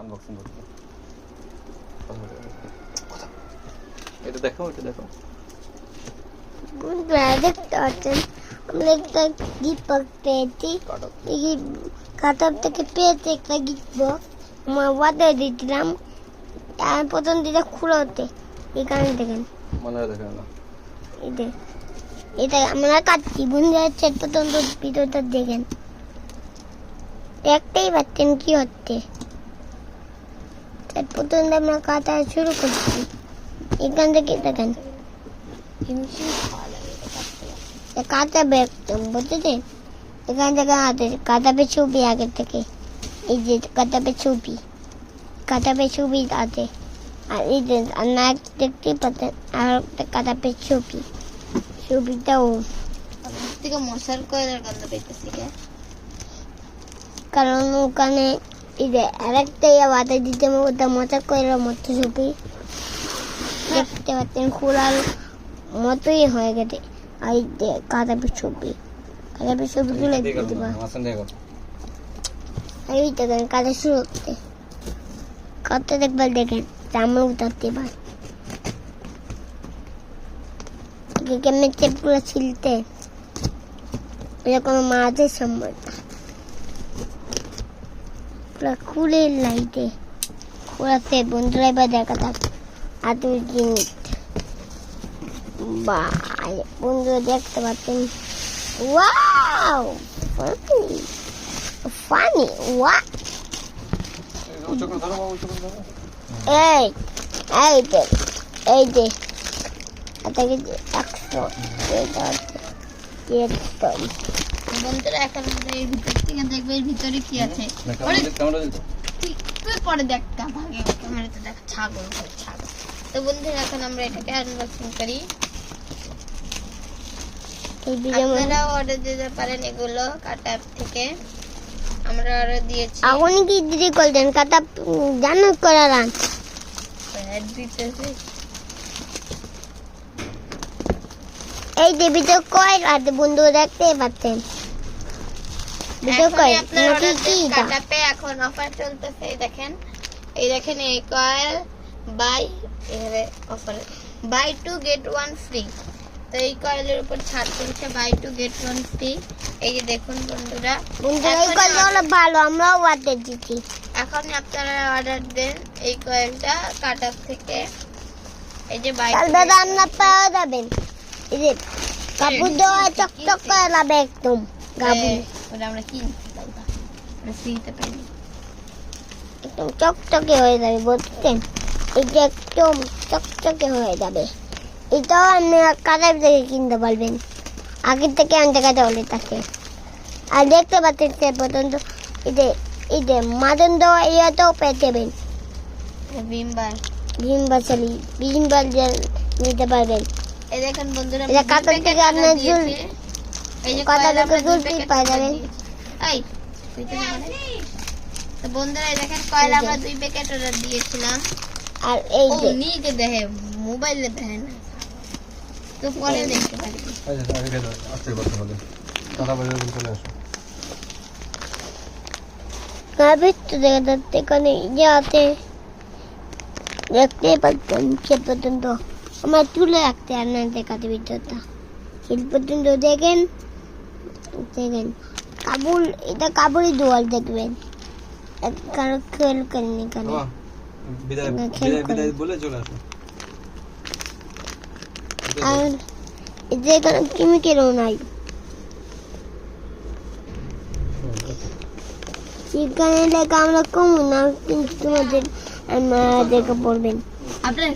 Unboxing করতে। এটা দেখো, এটা দেখো বন্ধুরা, দেখতে পাচ্ছেন আমরা একটা গিফট বক্স পেয়েছি। এই কাটার থেকে পেয়েছি একটা গিফট বক্স। আমার ওয়াটার দিয়েছিলাম, আর প্রথম দিকে খুলে হতে এখানে দেখেন, মনে হয় দেখেন না। এটা আমরা কাটছি বন্ধুরা, চেট পর্যন্ত ভিডিওটা দেখেন, দেখতেই পাচ্ছেন কি হচ্ছে। চেট পর্যন্ত আমরা কাটা শুরু করছি, এখান থেকে দেখেন কাটাবে একদম, বুঝছেন? এখান থেকে হাতে কাটাবে ছবি আগে থেকে, এই যে কাটাবে ছবি, কাটাবে ছবি আছে, আর এই যে না দেখতেই পাচ্ছেন আর একটা কাটাবে ছবি, ছবিটাও থেকে মশার কয়লার গন্ধ পেতেছি, কারণ ওখানে এই যে আরেকটা বাতা দিতে ওটা মজা করার মতো ছবি দেখতে পাচ্ছেন, খোলার মতোই হয়ে গেছে। আর এই যে কাটাবে ছবি, কাটাবে ছবিগুলো দিয়ে দিবা, আর এই দেখেন কাটা শুরু করতে কত দেখবার দেখেন আমরা উঠাতে পারি কেমন চেপগুলো ছিলতে, এরকম মাঝের সময় খুলে লাইটে খোলাতে বন্ধুরা এবার দেখা থাক আর 2 মিনিট। বা বন্ধুরা দেখতে পাচ্ছেন, ওয়াও ফানি ওয়া এই এই যে এই যে এটাকে 100 এটা একদম। বন্ধুরা এখন আমরা এর ভিতর থেকে দেখবো এর ভিতরে কি আছে। তুই পরে দেখ, ভাগে ক্যামেরাতে দেখ, ছাগল ছাগল। তো বন্ধুরা এখন আমরা এটাকে আনবক্সিং করি। আপনারা অর্ডার দিতে পারেন এগুলো কাটা অ্যাপ থেকে, আমরা অর্ডার দিয়েছি। এখন কি দিদি করলেন কাটা জানো করালাম দিতেছি। এই যে ভিডিও কয়েল আছে বন্ধুরা দেখতে পাচ্ছেন, ভিডিও কয়েল নাকি কি কাটাপে এখন অফার চলতেছে, এই দেখেন এই কয়েল বাই এখানে অফার বাই 2 get 1 ফ্রি। তো এই কয়েলের উপর ছাড় চলছে, বাই 2 get 1 ফ্রি। এই যে দেখুন বন্ধুরা, এই কয়েলটা ভালো, আমরাও অর্ডার দিচ্ছি। এখন আপনারা অর্ডার দেন এই কয়েলটা কাটাপ থেকে। এই যে বাই কালকে রান্না পাওয়া যাবেন, এই যে কাপড় দেওয়া চকচক করে লাগবে একদম গাবু, ওটা আমরা কিনতে পারবো, আমরা ফ্রিতে পাইনি, একদম চকচকে হয়ে যাবে বুঝছেন, এই যে একদম চকচকে হয়ে যাবে। এটাও আপনি কাটার থেকে কিনতে পারবেন, আগের থেকে আনতে কাটা হলে থাকে। আর দেখতে পাচ্ছেন সে পর্যন্ত এই যে মাদন দেওয়া ইয়াটাও পেয়ে যাবেন, ভিমবার চালি ভিমবার নিতে পারবেন। এই দেখেন বন্ধুরা, এটা কাটার থেকে আপনার জুল, এই যে কাটার থেকে জুল পাই যাবেন। এই তো বন্ধুরা এই দেখেন কয়লা আমরা 2 প্যাকেট অর্ডার দিয়েছিলাম। আর এই যে নিজে দেখে মোবাইলে দেখে না, তো পরে দেখতে পারবি। ভিতরে দেখা যাচ্ছে এখানে ইয়ে আছে, দেখতে পাচ্ছেন সে পর্যন্ত আমার তুলে রাখতে আর না দেখাতে ভিতরটা, সে পর্যন্ত দেখেন দেখেন কাবুল, এটা কাবুলি দোয়াল দেখবেন, কারো খেল করেন এখানে আর এই যে এখানে কেমিক্যালও নাই, সেখানে লেখা আমরা কমু না, কিন্তু তোমাদের দেখে পড়বেন। আপনার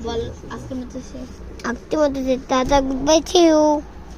বল আজকের মতো শেষ। আজকের মতো tata, good bye, see you.